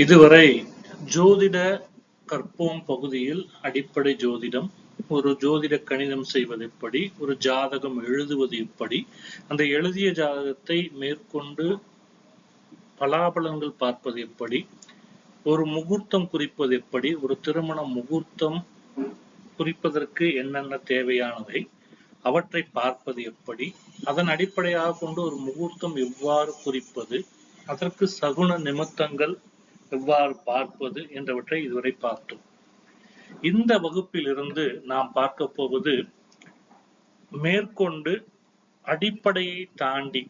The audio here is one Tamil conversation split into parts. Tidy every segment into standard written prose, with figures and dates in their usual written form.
இதுவரை ஜோதிட கற்போம் பகுதியில் அடிப்படை ஜோதிடம், ஒரு ஜோதிட கணிதம் செய்வது எப்படி, ஒரு ஜாதகம் எழுதுவது எப்படி, அந்த எழுதிய ஜாதகத்தை மேற்கொண்டு பலாபலன்கள் பார்ப்பது எப்படி, ஒரு முகூர்த்தம் குறிப்பது எப்படி, ஒரு திருமண முகூர்த்தம் குறிப்பதற்கு என்னென்ன தேவையானவை, அவற்றை பார்ப்பது எப்படி, அதன் அடிப்படையாக கொண்டு ஒரு முகூர்த்தம் எவ்வாறு குறிப்பது, அதற்கு சகுன நிமித்தங்கள் எவ்வாறு பார்ப்பது என்றவற்றை இதுவரை பார்த்தோம். இந்த வகுப்பில் இருந்து நாம் பார்க்க போவது மேற்கொண்டு அடிப்படையை தாண்டி,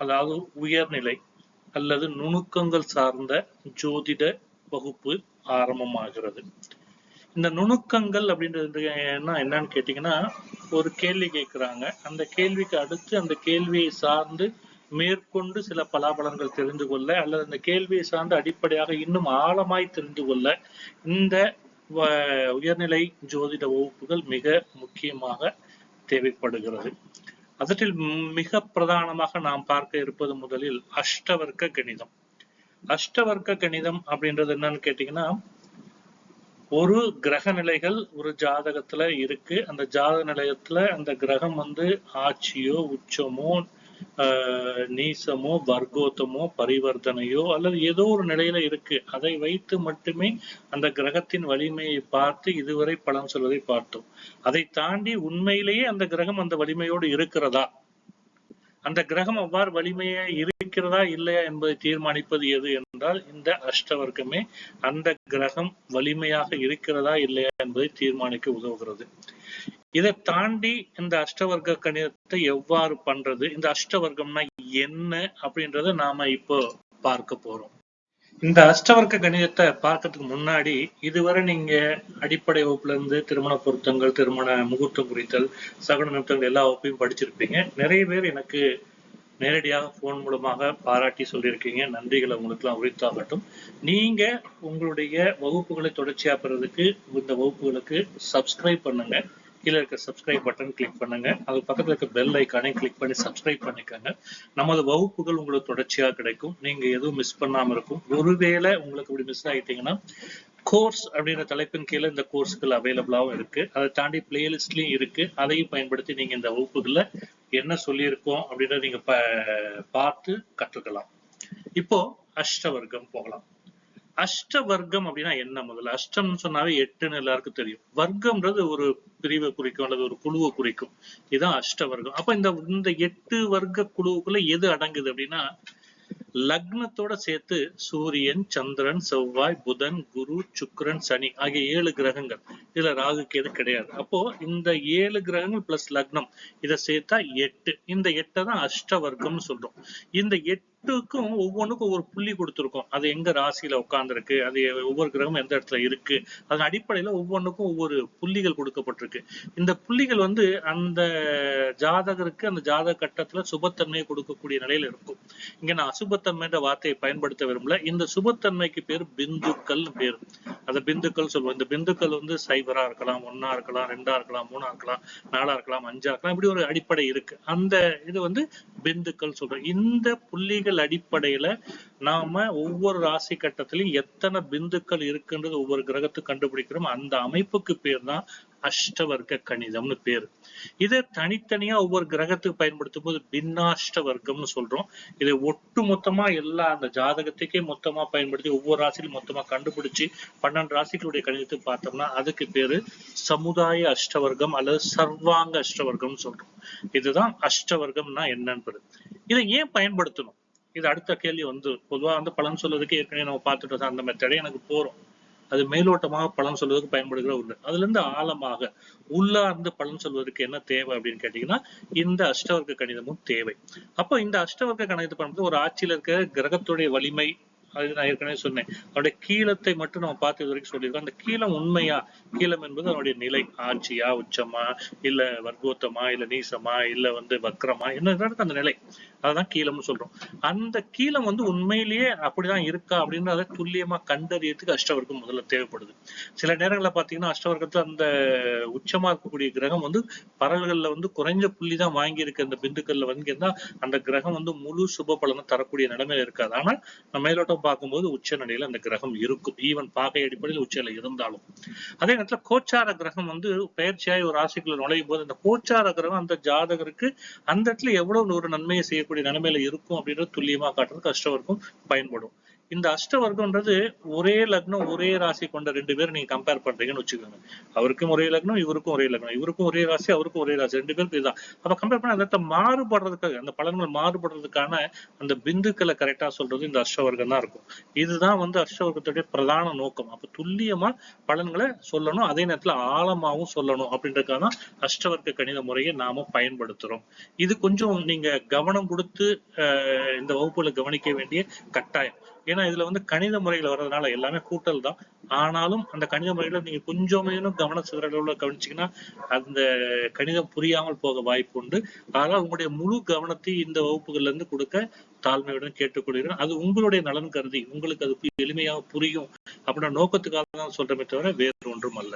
அதாவது உயர்நிலை அல்லது நுணுக்கங்கள் சார்ந்த ஜோதிட வகுப்பு ஆரம்பமாகிறது. இந்த நுணுக்கங்கள் அப்படின்றது என்னன்னு கேட்டீங்கன்னா, ஒரு கேள்வி கேட்கிறாங்க, அந்த கேள்விக்கு அடுத்து அந்த கேள்வியை சார்ந்து மேற்கொண்டு சில பலாபலன்கள் தெரிந்து கொள்ள, அல்லது அந்த கேள்வியை சார்ந்து அடிப்படையாக இன்னும் ஆழமாய் தெரிந்து கொள்ள இந்த உயர்நிலை ஜோதிட வகுப்புகள் மிக முக்கியமாக தேவைப்படுகிறது. அவற்றில் மிக பிரதானமாக நாம் பார்க்க இருப்பது முதலில் அஷ்டவர்க்க கணிதம். அஷ்டவர்க்க கணிதம் அப்படின்றது என்னன்னு கேட்டீங்கன்னா, ஒரு கிரக நிலைகள் ஒரு ஜாதகத்துல இருக்கு. அந்த ஜாதக நிலையத்துல அந்த கிரகம் ஆட்சியோ, உச்சமோ, நீசமோ, வர்க்கோத்தமோ, பரிவர்த்தனையோ அல்லது ஏதோ ஒரு நிலையில இருக்கு. அதை வைத்து மட்டுமே அந்த கிரகத்தின் வலிமையை பார்த்து இதுவரை பலன் சொல்வதை பார்த்தோம். அதை தாண்டி உண்மையிலேயே அந்த கிரகம் அந்த வலிமையோடு இருக்கிறதா, அந்த கிரகம் அவ்வாறு வலிமையா இருக்கிறதா இல்லையா என்பதை தீர்மானிப்பது எது என்றால் இந்த அஷ்டவர்க்கமே அந்த கிரகம் வலிமையாக இருக்கிறதா இல்லையா என்பதை தீர்மானிக்க உதவுகிறது. இதை தாண்டி இந்த அஷ்டவர்க்க கணிதத்தை எவ்வாறு பண்றது, இந்த அஷ்டவர்க்கம்னா என்ன அப்படின்றத நாம இப்போ பார்க்க போறோம். இந்த அஷ்டவர்க்க கணிதத்தை பார்க்கறதுக்கு முன்னாடி இதுவரை நீங்க அடிப்படை வகுப்புல இருந்து திருமண பொருத்தங்கள், திருமண முகூர்த்தம் குறித்தல், சகுன நிமித்தங்கள் எல்லா வகுப்பையும் படிச்சிருப்பீங்க. நிறைய பேர் எனக்கு நேரடியாக போன் மூலமாக பாராட்டி சொல்லியிருக்கீங்க. நன்றிகளை உங்களுக்கு எல்லாம் உரித்தாகட்டும். நீங்க உங்களுடைய வகுப்புகளை தொடர்ச்சியா பெறதுக்கு இந்த வகுப்புகளுக்கு சப்ஸ்கிரைப் பண்ணுங்க. கீழே இருக்க சப்ஸ்கிரைப் பட்டன் கிளிக் பண்ணுங்க. அது பக்கத்துல இருக்க பெல் ஐக்கானை கிளிக் பண்ணி சப்ஸ்கிரைப் பண்ணிக்கோங்க. நமது வகுப்புகள் உங்களுக்கு தொடர்ச்சியா கிடைக்கும். நீங்க எதுவும் மிஸ் பண்ணாம இருக்கும். ஒருவேளை உங்களுக்கு இப்படி மிஸ் ஆயிட்டீங்கன்னா, கோர்ஸ் அப்படின்ற தலைப்பின் கீழே இந்த கோர்ஸ்கள் அவைலபிளாகவும் இருக்கு. அதை தாண்டி பிளேலிஸ்ட்லயும் இருக்கு. அதையும் பயன்படுத்தி நீங்க இந்த வகுப்புகள்ல என்ன சொல்லியிருக்கோம் அப்படின்றத நீங்க பார்த்து கற்றுக்கலாம். இப்போ அஷ்டவர்க்கம் போகலாம். அஷ்டவர்க்கம் அப்படின்னா என்ன? முதல்ல அஷ்டம்னு சொன்னாவே எட்டுன்னு எல்லாருக்கும் தெரியும். வர்க்கம்ன்றது ஒரு பிரிவை குறிக்கும் அல்லது ஒரு குழுவை குறிக்கும். இதுதான் அஷ்டவர்க்கம். அப்ப இந்த 8 வர்க்க குழுவுக்குள்ள எது அடங்குது அப்படின்னா, லக்னத்தோட சேர்த்து சூரியன், சந்திரன், செவ்வாய், புதன், குரு, சுக்கிரன், சனி ஆகிய 7 கிரகங்கள். இதுல ராகு கேது கிடையாது. அப்போ இந்த 7 கிரகங்கள் பிளஸ் லக்னம் இதை சேர்த்தா 8. இந்த 8 தான் அஷ்டவர்க்கம்னு சொல்றோம். இந்த 8க்கும் ஒவ்வொன்றுக்கும் ஒவ்வொரு புள்ளி கொடுத்துருக்கோம். அது எங்க ராசியில உட்கார்ந்துருக்கு, அது ஒவ்வொரு கிரகமும் எந்த இடத்துல இருக்கு, அதன் அடிப்படையில ஒவ்வொன்றுக்கும் ஒவ்வொரு புள்ளிகள் கொடுக்கப்பட்டிருக்கு. இந்த புள்ளிகள் அந்த ஜாதகருக்கு அந்த ஜாதக கட்டத்துல சுபத்தன்மையை கொடுக்கக்கூடிய நிலையில இருக்கும். இங்க நான் அசுபத்தன்மைன்ற வார்த்தையை பயன்படுத்த விரும்பல. இந்த சுபத்தன்மைக்கு பேர் பிந்துக்கள் பேரு. அந்த பிந்துக்கள் சொல்லுவோம். இந்த பிந்துக்கள் 0 இருக்கலாம், 1 இருக்கலாம், 2 இருக்கலாம், 3 இருக்கலாம், 4 இருக்கலாம், 5 இருக்கலாம். இப்படி ஒரு அடிப்படை இருக்கு. அந்த இது பிந்துக்கள் சொல்றோம். இந்த புள்ளிகள் அடிப்படையில நாம ஒவ்வொரு ராசி கட்டத்திலையும் எத்தனை பிந்துக்கள் இருக்குன்றது ஒவ்வொரு கிரகத்துக்கு கண்டுபிடிக்கிறோம். அந்த அமைப்புக்கு பேர் தான் அஷ்டவர்க்க கணிதம்னு பேரு. இதை தனித்தனியா ஒவ்வொரு கிரகத்துக்கு பயன்படுத்தும் போது பின்னாஷ்ட வர்க்கம்னு சொல்றோம். இதை ஒட்டு மொத்தமா அந்த ஜாதகத்துக்கே மொத்தமா பயன்படுத்தி ஒவ்வொரு ராசியிலும் மொத்தமா கண்டுபிடிச்சு 12 ராசிகளுடைய கணிதத்தை பார்த்தோம்னா அதுக்கு பேரு சமுதாய அஷ்டவர்க்கம் அல்லது சர்வாங்க அஷ்டவர்க்கம் சொல்றோம். இதுதான் அஷ்டவர்க்கம்னா என்னன்றது. இதை ஏன் பயன்படுத்தணும்? இது அடுத்த கேள்வி. பொதுவா பலன் சொல்றதுக்கு ஏற்கனவே நம்ம பார்த்துட்டு அந்த மெத்தடே எனக்கு போறோம். அது மேலோட்டமாக பலன் சொல்வதற்கு பயன்படுகிற ஒன்று. அதுல இருந்து ஆழமாக உள்ளார்ந்து பலன் சொல்வதற்கு என்ன தேவை அப்படின்னு கேட்டீங்கன்னா, இந்த அஷ்டவர்க்க கணிதமும் தேவை. அப்போ இந்த அஷ்டவர்க்க கணிதத்தை பண்ணும்போது ஒரு ஆட்சியில இருக்க கிரகத்துடைய வலிமை, அது நான் ஏற்கனவே சொன்னேன். அவருடைய கீழத்தை மட்டும் நம்ம பார்த்து இது வரைக்கும் சொல்லியிருக்கோம். அந்த கீழம் உண்மையா? கீழம் என்பது அவருடைய நிலை, ஆட்சியா, உச்சமா, இல்ல வர்க்கோத்தமா, இல்ல நீசமா, இல்ல வக்ரமா, என்ன அந்த நிலை. அதான் கீலம்னு சொல்றோம். அந்த கீலம் வந்து உண்மையிலேயே அப்படிதான் இருக்கா அப்படின்னு அதை துல்லியமா கண்டறியறதுக்கு அஷ்டவர்க்கம் முதல்ல தேவைப்படுது. சில நேரங்களில் பாத்தீங்கன்னா அஷ்டவர்க்கத்துல அந்த உச்சமா இருக்கக்கூடிய கிரகம் வந்து பறவைகள்ல வந்து குறைஞ்ச புள்ளி தான் வாங்கி இருக்கு அந்த பிந்துக்கள்ல வாங்கியிருந்தா அந்த கிரகம் வந்து முழு சுப பலனை தரக்கூடிய நிலைமையில இருக்காது. ஆனா நம்ம மேலோட்டம் பார்க்கும்போது உச்ச நிலையில அந்த கிரகம் இருக்கும், ஈவன் பாகை அடிப்படையில் உச்சநிலை இருந்தாலும். அதே நேரத்துல கோச்சார கிரகம் வந்து பயிற்சியாய் ஒரு ராசிக்குள்ள நுழையும் போது அந்த கோச்சார கிரகம் அந்த ஜாதகருக்கு அந்த இடத்துல எவ்வளவு ஒரு நன்மையை செய்யக்கூடிய நிலைமையில இருக்கும் அப்படின்றது துல்லியமா காட்டுறதுக்கு அஷ்டவர்க்கம் பயன்படும். இந்த அஷ்டவர்க்கம்ன்றது ஒரே லக்னம் ஒரே ராசி கொண்ட ரெண்டு பேரும் நீங்க கம்பேர் பண்றீங்கன்னு வச்சுக்கோங்க. அவருக்கும் ஒரே லக்னம், இவருக்கும் ஒரே லக்னம், இவருக்கும் ஒரே ராசி, அவருக்கும் ஒரே ராசி, ரெண்டு பேருக்கு இதுதான். அப்ப கம்பேர் பண்ண அந்த மாறுபடுறதுக்காக அந்த பலன்கள் மாறுபடுறதுக்கான அந்த பிந்துக்களை கரெக்டா சொல்றது இந்த அஷ்டவர்க்கம் தான் இருக்கும். இதுதான் வந்து அஷ்டவர்க்கத்துடைய பிரதான நோக்கம். அப்ப துல்லியமா பலன்களை சொல்லணும், அதே நேரத்துல ஆழமாவும் சொல்லணும் அப்படின்றதுக்காக தான் அஷ்டவர்க்க கணித முறையை நாம பயன்படுத்துறோம். இது கொஞ்சம் நீங்க கவனம் கொடுத்து இந்த வகுப்புல கவனிக்க வேண்டிய கட்டாயம். ஏன்னா இதுல வந்து கணித முறைகள் வர்றதுனால எல்லாமே கூட்டல் தான். ஆனாலும் அந்த கணித முறைகளை நீங்க கொஞ்சமேனும் கவன சிதறல கவனிச்சீங்கன்னா அந்த கணிதம் புரியாமல் போக வாய்ப்பு உண்டு. அதனால உங்களுடைய முழு கவனத்தை இந்த வகுப்புகள்ல இருந்து கொடுக்க தாழ்மையுடன் கேட்டுக்கொள்கிறேன். அது உங்களுடைய நலன் கருதி உங்களுக்கு அது எளிமையாக புரியும் அப்படின்ற நோக்கத்துக்காக தான் சொல்றமே தவிர வேறு ஒன்றும் அல்ல.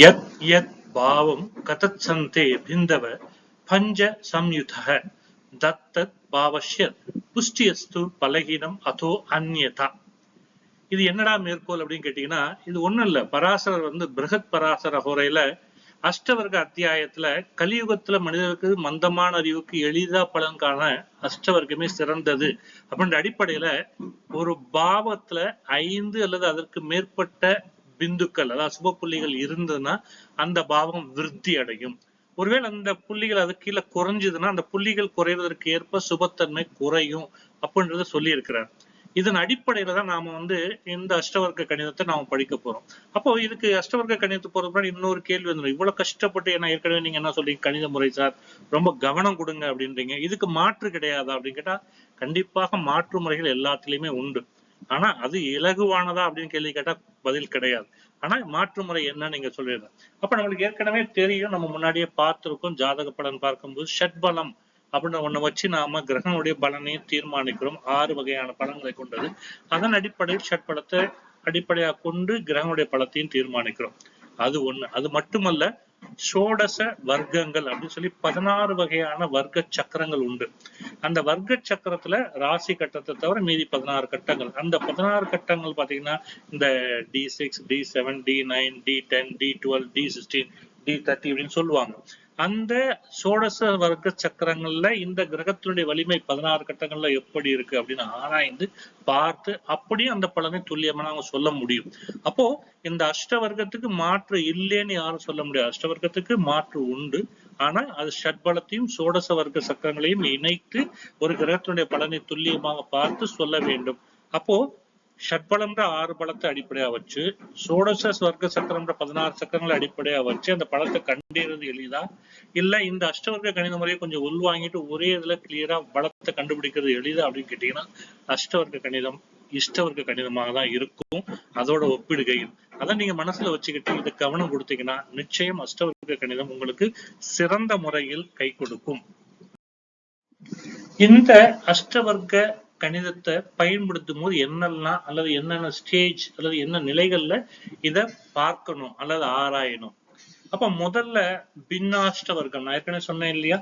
யத் யத் பாவம் கதத்சந்தே பிந்தவ பஞ்ச சம்யுதஹ தத்தத் பாவஷ்ய புஷ்டியஸ்து பலகீனம் அதோ அந்நியதா. இது என்னடா மேற்கோள் அப்படின்னு கேட்டீங்கன்னா, இது ஒண்ணும் இல்ல. பராசரர் வந்து பிருகத் பராசர ஹோரையில அஷ்டவர்க்க அத்தியாயத்துல கலியுகத்துல மனிதருக்கு மந்தமான அறிவுக்கு எளிதா பலன் காண அஷ்டவர்க்கமே சிறந்தது அப்படின்ற அடிப்படையில ஒரு பாவத்துல 5 அல்லது அதற்கு மேற்பட்ட பிந்துக்கள் அதாவது சுப புள்ளிகள் இருந்ததுன்னா அந்த பாவம் விருத்தி அடையும். ஒருவேளை அந்த புள்ளிகள் அது கீழே குறைஞ்சதுன்னா அந்த புள்ளிகள் குறைவதற்கு ஏற்ப சுபத்தன்மை குறையும் அப்படின்றத சொல்லி இருக்கிறார். இதன் அடிப்படையில தான் நாம வந்து இந்த அஷ்டவர்க்க கணிதத்தை நாம படிக்க போறோம். அப்போ இதுக்கு அஷ்டவர்க்க கணிதத்தை போறதுக்கு முன்னாடி இன்னொரு கேள்வி வந்துடும். இவ்வளவு கஷ்டப்பட்டு என்ன ஏற்கனவே நீங்க என்ன சொல்றீங்க, கணித முறை சார் ரொம்ப கவனம் கொடுங்க அப்படின்றீங்க, இதுக்கு மாற்று கிடையாதா அப்படின்னு கேட்டா கண்டிப்பாக மாற்று முறைகள் எல்லாத்துலயுமே உண்டு. ஆனா அது இலகுவானதா அப்படின்னு கேள்வி கேட்டா பதில் கிடையாது. ஆனா மாற்று முறை என்னன்னு நீங்க சொல்லிடுங்க. அப்ப நம்மளுக்கு ஏற்கனவே தெரியும், நம்ம முன்னாடியே பார்த்திருக்கோம், ஜாதக பலன் பார்க்கும்போது ஷட்பலம் அப்படின்னு ஒண்ணு வச்சு நாம கிரகனுடைய பலனையும் தீர்மானிக்கிறோம். 6 வகையான பலன்களை கொண்டது. அதன் அடிப்படையில் ஷட்பலத்தை அடிப்படையாக கொண்டு கிரகனுடைய பலத்தையும் தீர்மானிக்கிறோம். அது ஒண்ணு. அது மட்டுமல்ல, ஷோடச வர்க்கங்கள் அப்படின்னு சொல்லி 16 வகையான வர்க்க சக்கரங்கள் உண்டு. அந்த வர்க்க சக்கரத்துல ராசி கட்டத்தை தவிர மீதி 16 கட்டங்கள். அந்த 16 கட்டங்கள் பாத்தீங்கன்னா இந்த D6, D7, D9, D10, D12, D16, D30 அப்படின்னு சொல்லுவாங்க. அந்த சோடச வர்க்க சக்கரங்கள்ல இந்த கிரகத்தினுடைய வலிமை 16 கட்டங்கள்ல எப்படி இருக்கு அப்படின்னு ஆராய்ந்து பார்த்து அப்படியே அந்த பலனை துல்லியமா நாம சொல்ல முடியும். அப்போ இந்த அஷ்டவர்க்கத்துக்கு மாற்று இல்லைன்னு யாரும் சொல்ல முடியாது. அஷ்டவர்க்கத்துக்கு மாற்று உண்டு. ஆனா அது ஷட்பலத்தையும் சோடச வர்க்க சக்கரங்களையும் இணைத்து ஒரு கிரகத்தினுடைய பலனை துல்லியமாக பார்த்து சொல்ல வேண்டும். அப்போ ஷட்பலம்ன்ற 6 பலத்தை அடிப்படையா வச்சு, சோடச வர்க்க சக்கரம்ன்ற 16 சக்கரங்களை அடிப்படையா வச்சு அந்த பலத்தை கண்டறிவது எளிதா, இல்ல இந்த அஷ்டவர்க்க கணித முறையை கொஞ்சம் உள்வாங்கிட்டு ஒரே இதுல கிளியரா பலத்தை கண்டுபிடிக்கிறது எளிதா அப்படின்னு கேட்டீங்கன்னா அஷ்டவர்க்க கணிதம் இஷ்டவர்க்க கணிதமாக தான் இருக்கும் அதோட ஒப்பிடுகையில். அதை நீங்க மனசுல வச்சுக்கிட்டு இதை கவனம் கொடுத்தீங்கன்னா நிச்சயம் அஷ்டவர்க்க கணிதம் உங்களுக்கு சிறந்த முறையில் கை கொடுக்கும். இந்த அஷ்டவர்க்க கணிதத்தை பயன்படுத்தும் போது என்னெல்லாம் அல்லது என்னென்ன ஸ்டேஜ் அல்லது என்ன நிலைகள்ல இத பார்க்கணும் அல்லது ஆராயணும். அப்ப முதல்ல பின்னாஷ்ட வர்க்கம், நான் ஏற்கனவே சொன்னேன் இல்லையா,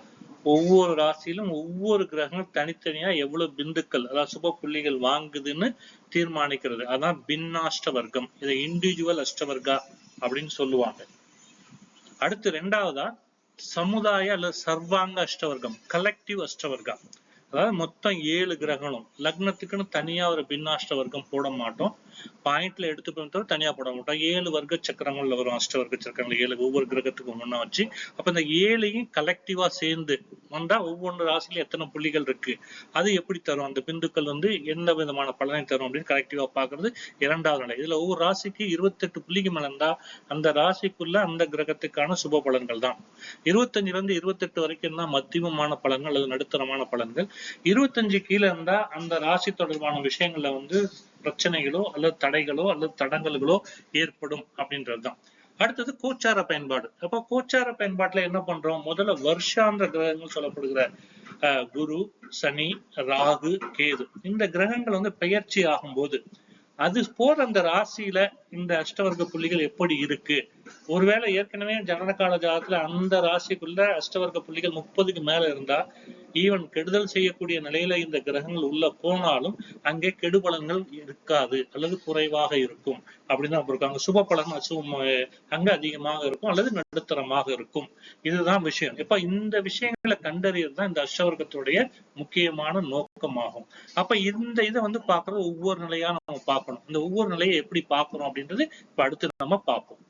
ஒவ்வொரு ராசியிலும் ஒவ்வொரு கிரகங்கள் தனித்தனியா எவ்வளவு பிந்துக்கள் அதாவது சுப புள்ளிகள் வாங்குதுன்னு தீர்மானிக்கிறது. அதான் பின்னாஷ்ட வர்க்கம். இதை இண்டிவிஜுவல் அஷ்டவர்க்கா அப்படின்னு சொல்லுவாங்க. அடுத்து 2வதா சமுதாய அல்லது சர்வாங்க அஷ்டவர்க்கம், கலெக்டிவ் அஷ்டவர்க்கா. அதாவது மொத்தம் 7 கிரகங்களும் லக்னத்துக்குன்னு தனியா ஒரு பின்னாஷ்ட வர்க்கம் போட மாட்டோம். பாயிண்ட்ல எடுத்துக்கிட்டு தனியா போட மாட்டோம். 7 வர்க்க சக்கரங்கள்ல வரும் அஷ்டவர்க்க சக்கரங்கள் 7 ஒவ்வொரு கிரகத்துக்கும் ஒண்ணா வச்சு. அப்ப இந்த 7ஐயும் கலெக்டிவா சேர்ந்து வந்தா ஒவ்வொன்று ராசியில எத்தனை புள்ளிகள் இருக்கு, அது எப்படி தரும், அந்த பிந்துக்கள் வந்து எந்த விதமான பலனை தரும் அப்படின்னு கலெக்டிவா பாக்குறது 2வது நிலை. இதுல ஒவ்வொரு ராசிக்கு 28 புள்ளிக்கு மேல இருந்தா அந்த ராசிக்குள்ள அந்த கிரகத்துக்கான சுப பலன்கள் தான். 25ல இருந்து 28 வரைக்கும் தான் மத்தியமமான பலன்கள் அல்லது நடுத்தரமான பலன்கள். 25 கீழே இருந்தா அந்த ராசி தொடர்பான விஷயங்கள்ல வந்து பிரச்சனைகளோ அல்லது தடைகளோ அல்லது தடங்கல்களோ ஏற்படும் அப்படின்றதுதான். அடுத்தது கோச்சார பயன்பாடு. அப்போ கோச்சார பயன்பாட்டுல என்ன பண்றோம், முதல்ல வருஷாந்திர கிரகங்கள் சொல்லப்படுகிற குரு, சனி, ராகு, கேது இந்த கிரகங்கள் வந்து பெயர்ச்சி ஆகும்போது அது போற அந்த ராசியில இந்த அஷ்டவர்க்க புள்ளிகள் எப்படி இருக்கு. ஒருவேளை ஏற்கனவே ஜனனகால ஜாதகத்துல அந்த ராசிக்குள்ள அஷ்டவர்க்க புள்ளிகள் 30க்கு மேல இருந்தா ஈவன் கெடுதல் செய்யக்கூடிய நிலையில இந்த கிரகங்கள் உள்ள போனாலும் அங்கே கெடுபலன்கள் இருக்காது அல்லது குறைவாக இருக்கும் அப்படின்னு தான் இருக்காங்க. சுப பலன் அங்க அதிகமாக இருக்கும் அல்லது நடுத்தரமாக இருக்கும். இதுதான் விஷயம். இப்ப இந்த விஷயங்களை கண்டறியது தான் இந்த அஷ்டவர்க்கத்துடைய முக்கியமான நோக்கமாகும். அப்ப இந்த இதை வந்து பாக்குறது ஒவ்வொரு நிலையா நம்ம பார்க்கணும். இந்த ஒவ்வொரு நிலையை எப்படி பார்க்கணும் அப்படின்றது இப்ப அடுத்து நம்ம பார்ப்போம்.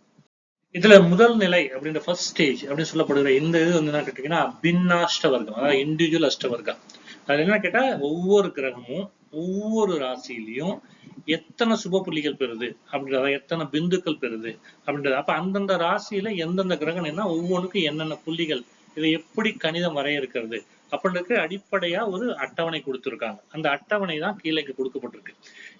இதுல முதல் நிலை அப்படின்ற ஃபர்ஸ்ட் ஸ்டேஜ் அப்படின்னு சொல்லப்படுகிற இந்த இது வந்து என்ன கேட்டீங்கன்னா பின்னாஷ்டவர்க்கம், அதாவது இண்டிவிஜுவல் அஷ்டவர்க்கம். அது என்ன கேட்டா ஒவ்வொரு கிரகமும் ஒவ்வொரு ராசியிலையும் எத்தனை சுப புள்ளிகள் பெறுது அப்படின்றத, எத்தனை பிந்துக்கள் பெறுது அப்படின்றது. அப்ப அந்தந்த ராசியில எந்தெந்த கிரகம் என்ன ஒவ்வொன்றுக்கும் என்னென்ன புள்ளிகள், இதை எப்படி கணிதம் வரையறுக்கிறது அப்படின்றதுக்கு அடிப்படையா ஒரு அட்டவணை கொடுத்திருக்காங்க. அந்த அட்டவணை தான் கீழே கொடுக்கப்பட்டிருக்கு.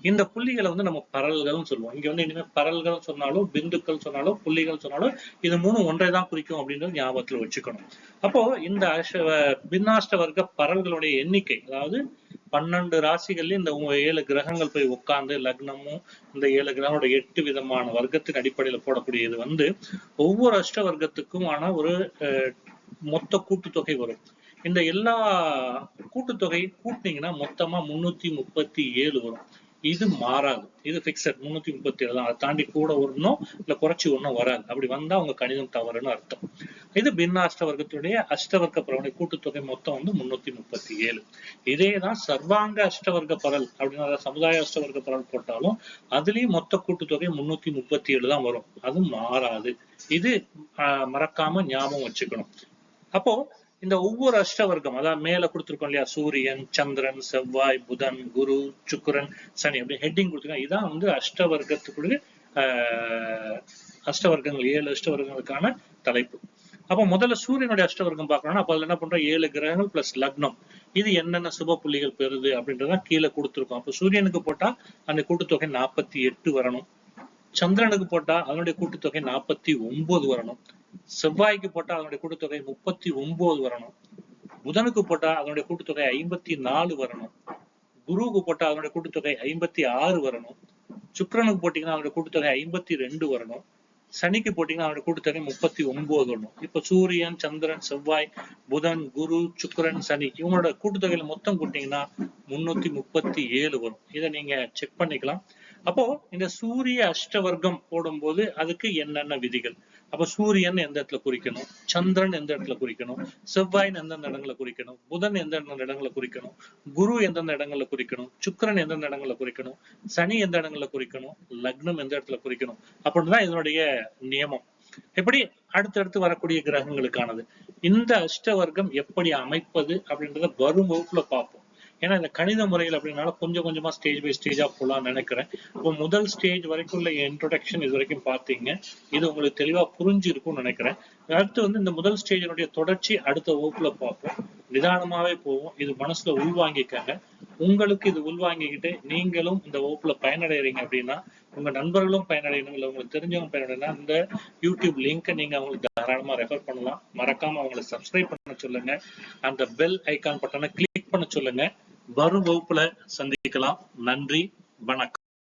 இந்த புள்ளிகளை வந்து நம்ம பரல்கள் சொல்லுவோம். இங்க வந்து இனிமே பரல்கள் சொன்னாலும் பிந்துக்கள் சொன்னாலும் புள்ளிகள் சொன்னாலும் இது மூணு ஒன்றை தான் குறிக்கும் அப்படின்றது ஞாபகத்துல வச்சுக்கணும். அப்போ இந்த பின்னாஷ்ட வர்க்க பரல்களுடைய எண்ணிக்கை, அதாவது 12 ராசிகள்ல இந்த 7 கிரகங்கள் போய் உட்கார்ந்து லக்னமும் இந்த 7 கிரகங்களோட 8 விதமான வர்க்கத்தின் அடிப்படையில போடக்கூடியது வந்து ஒவ்வொரு அஷ்ட வர்க்கத்துக்கும் ஆன ஒரு மொத்த கூட்டுத்தொகை வரும். இந்த எல்லா கூட்டுத்தொகை கூட்டினீங்கன்னா மொத்தமா 337 வரும். இது மாறாது, இது பிக்சட் 337 தான். அதை தாண்டி கூட வரணும் இல்ல குறைச்சி ஒன்றும் வராது. அப்படி வந்தா அவங்க கணிதம் தவறுன்னு அர்த்தம். இது பின்ன அஷ்டவர்க்கத்துடைய அஷ்டவர்க்க பரவலை கூட்டுத்தொகை மொத்தம் வந்து 337. இதேதான் சர்வாங்க அஷ்டவர்க்க பரல் அப்படின்னு சமுதாய அஷ்டவர்க்க பரல் போட்டாலும் அதுலயும் மொத்த கூட்டுத்தொகை 337 தான் வரும். அது மாறாது. இது மறக்காம ஞாபகம் வச்சுக்கணும். அப்போ இந்த ஒவ்வொரு அஷ்டவர்க்கம், அதாவது மேல கொடுத்திருக்கோம் இல்லையா, சூரியன், சந்திரன், செவ்வாய், புதன், குரு, சுக்கிரன், சனி அப்படி ஹெட்டிங் கொடுத்துருக்காங்க. இதான் வந்து அஷ்டவர்க்கத்துக்குரிய அஷ்டவர்க்கங்கள், 7 அஷ்டவர்க்கங்களுக்கான தலைப்பு. அப்ப முதல்ல சூரியனுடைய அஷ்டவர்க்கம் பார்க்கணும்னா அப்ப அதுல என்ன பண்றோம், 7 கிரகங்கள் பிளஸ் லக்னம், இது என்னென்ன சுப புள்ளிகள் பெறுது அப்படின்றதான் கீழே கொடுத்துருக்கோம். அப்ப சூரியனுக்கு போட்டா அந்த கூட்டுத்தொகை 48 வரணும். சந்திரனுக்கு போட்டா அதனுடைய கூட்டுத்தொகை 49 வரணும். செவ்வாய்க்கு போட்டா அதனுடைய கூட்டுத்தொகை 39 வரணும். புதனுக்கு போட்டா அதனுடைய கூட்டுத்தொகை 54 வரணும். குருவுக்கு போட்டா அதனுடைய கூட்டுத்தொகை 56 வரணும். சுக்கிரனுக்கு போட்டீங்கன்னா அதனுடைய கூட்டுத்தொகை 52 வரணும். சனிக்கு போட்டீங்கன்னா அதனுடைய கூட்டுத்தொகை 39 வரணும். இப்ப சூரியன், சந்திரன், செவ்வாய், புதன், குரு, சுக்கிரன், சனி இவங்களோட கூட்டுத்தொகையில மொத்தம் கூட்டிங்கன்னா 337 வரும். இதை நீங்க செக் பண்ணிக்கலாம். அப்போ இந்த சூரிய அஷ்டவர்க்கம் போடும்போது அதுக்கு என்னென்ன விதிகள், அப்ப சூரியன் எந்த இடத்துல குறிக்கணும், சந்திரன் எந்த இடத்துல குறிக்கணும், செவ்வாய் எந்தெந்த இடங்களை குறிக்கணும், புதன் எந்தெந்த இடங்களை குறிக்கணும், குரு எந்தெந்த இடங்களை குறிக்கணும், சுக்கிரன் எந்தெந்த இடங்களை குறிக்கணும், சனி எந்த இடங்களை குறிக்கணும், லக்னம் எந்த இடத்துல குறிக்கணும் அப்படின்னுதான் இதனுடைய நியமம். எப்படி அடுத்தடுத்து வரக்கூடிய கிரகங்களுக்கானது. இந்த அஷ்டவர்க்கம் எப்படி அமைப்பது அப்படின்றத வரும் வகுப்புல பார்ப்போம். ஏன்னா இந்த கணித முறையில் அப்படின்னால கொஞ்சம் கொஞ்சமா ஸ்டேஜ் பை ஸ்டேஜா போலாம்னு நினைக்கிறேன். இப்போ முதல் ஸ்டேஜ் வரைக்கும் உள்ள இன்ட்ரோடக்ஷன் இது வரைக்கும் பார்த்தீங்க. இது உங்களுக்கு தெளிவா புரிஞ்சிருக்கும்னு நினைக்கிறேன். அடுத்து வந்து இந்த முதல் ஸ்டேஜினுடைய தொடர்ச்சி அடுத்த வகுப்புல பார்ப்போம். நிதானமாவே போவோம். இது மனசுல உள்வாங்கிக்கங்க. உங்களுக்கு இது உள்வாங்கிக்கிட்டு நீங்களும் இந்த வகுப்புல பயனடைறீங்க அப்படின்னா உங்க நண்பர்களும் பயனடையணும், இல்ல உங்களுக்கு தெரிஞ்சவங்க பயனடைனா இந்த யூடியூப் லிங்கை நீங்க அவங்களுக்கு தாராளமா ரெஃபர் பண்ணலாம். மறக்காம அவங்களை சப்ஸ்கிரைப் பண்ண சொல்லுங்க. அந்த பெல் ஐகான் பட்டனை கிளிக் பண்ண சொல்லுங்க. வரும் வகுப்புல சந்திக்கலாம். நன்றி, வணக்கம்.